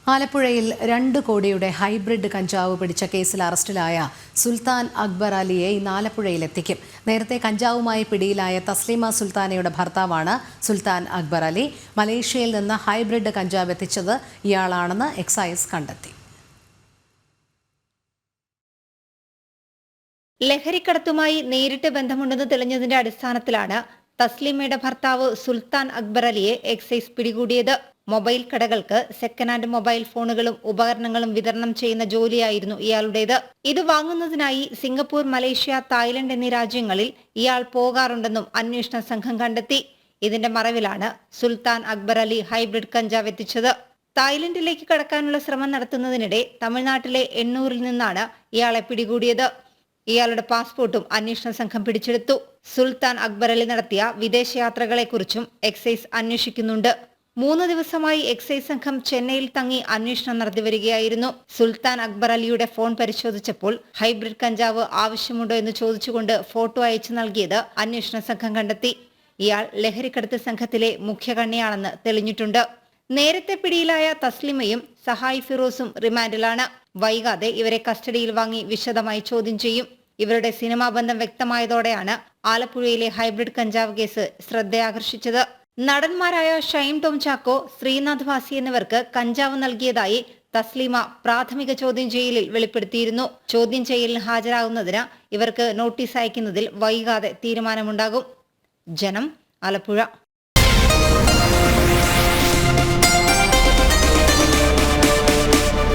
ആലപ്പുഴയിൽ 2 കോടിയുടെ ഹൈബ്രിഡ് കഞ്ചാവ് പിടിച്ച കേസിൽ അറസ്റ്റിലായ സുൽത്താൻ അക്ബർ അലിയെ ഇന്ന് ആലപ്പുഴയിലെത്തിക്കും. നേരത്തെ കഞ്ചാവുമായി പിടിയിലായ തസ്ലീമ സുൽത്താനയുടെ ഭർത്താവാണ് സുൽത്താൻ അക്ബർ അലി. മലേഷ്യയിൽ നിന്ന് ഹൈബ്രിഡ് കഞ്ചാവ് എത്തിച്ചത് ഇയാളാണെന്ന് എക്സൈസ് കണ്ടെത്തി. ലഹരിക്കടത്തുമായി നേരിട്ട് ബന്ധമുണ്ടെന്ന് തെളിഞ്ഞതിന്റെ അടിസ്ഥാനത്തിലാണ് തസ്ലീമയുടെ ഭർത്താവ് സുൽത്താൻ അക്ബർ അലിയെ എക്സൈസ് പിടികൂടിയത്. മൊബൈൽ കടകൾക്ക് സെക്കൻഡ് ഹാൻഡ് മൊബൈൽ ഫോണുകളും ഉപകരണങ്ങളും വിതരണം ചെയ്യുന്ന ജോലിയായിരുന്നു ഇയാളുടേത്. ഇത് വാങ്ങുന്നതിനായി സിംഗപ്പൂർ, മലേഷ്യ, തായ്ലൻഡ് എന്നീ രാജ്യങ്ങളിൽ ഇയാൾ പോകാറുണ്ടെന്നും അന്വേഷണ സംഘം കണ്ടെത്തി. ഇതിന്റെ മറവിലാണ് സുൽത്താൻ അക്ബർ അലി ഹൈബ്രിഡ് കഞ്ചാവ് എത്തിച്ചത്. തായ്ലൻഡിലേക്ക് കടക്കാനുള്ള ശ്രമം നടത്തുന്നതിനിടെ തമിഴ്നാട്ടിലെ എണ്ണൂരിൽ നിന്നാണ് ഇയാളെ പിടികൂടിയത്. ഇയാളുടെ പാസ്പോർട്ടും അന്വേഷണ സംഘം പിടിച്ചെടുത്തു. സുൽത്താൻ അക്ബർ അലി നടത്തിയ വിദേശയാത്രകളെക്കുറിച്ചും എക്സൈസ് അന്വേഷിക്കുന്നുണ്ട്. 3 ദിവസമായി എക്സൈസ് സംഘം ചെന്നൈയിൽ തങ്ങി അന്വേഷണം നടത്തിവരികയായിരുന്നു. സുൽത്താൻ അക്ബർ അലിയുടെ ഫോൺ പരിശോധിച്ചപ്പോൾ ഹൈബ്രിഡ് കഞ്ചാവ് ആവശ്യമുണ്ടോ എന്ന് ചോദിച്ചുകൊണ്ട് ഫോട്ടോ അയച്ചു നൽകിയത് അന്വേഷണ സംഘം കണ്ടെത്തി. ഇയാൾ ലഹരിക്കടത്ത് സംഘത്തിലെ മുഖ്യകണ്ണിയാണെന്ന് തെളിഞ്ഞിട്ടുണ്ട്. നേരത്തെ പിടിയിലായ തസ്ലിമയും സഹായി ഫിറോസും റിമാൻഡിലാണ്. വൈകാതെ ഇവരെ കസ്റ്റഡിയിൽ വാങ്ങി വിശദമായി ചോദ്യം ചെയ്യും. ഇവരുടെ സിനിമാ ബന്ധം വ്യക്തമായതോടെയാണ് ആലപ്പുഴയിലെ ഹൈബ്രിഡ് കഞ്ചാവ് കേസ് ശ്രദ്ധയാകർഷിച്ചത്. നടന്മാരായ ഷൈൻ ടോം ചാക്കോ, ശ്രീനാഥ് വാസി എന്നിവർക്ക് കഞ്ചാവ് നൽകിയതായി തസ്ലീമ പ്രാഥമിക ചോദ്യം ചെയ്യലിൽ വെളിപ്പെടുത്തിയിരുന്നു. ചോദ്യം ചെയ്യലിന് ഹാജരാകുന്നതിന് ഇവർക്ക് നോട്ടീസ് അയക്കുന്നതിൽ വൈകാതെ തീരുമാനമുണ്ടാകും. ജനം, ആലപ്പുഴ.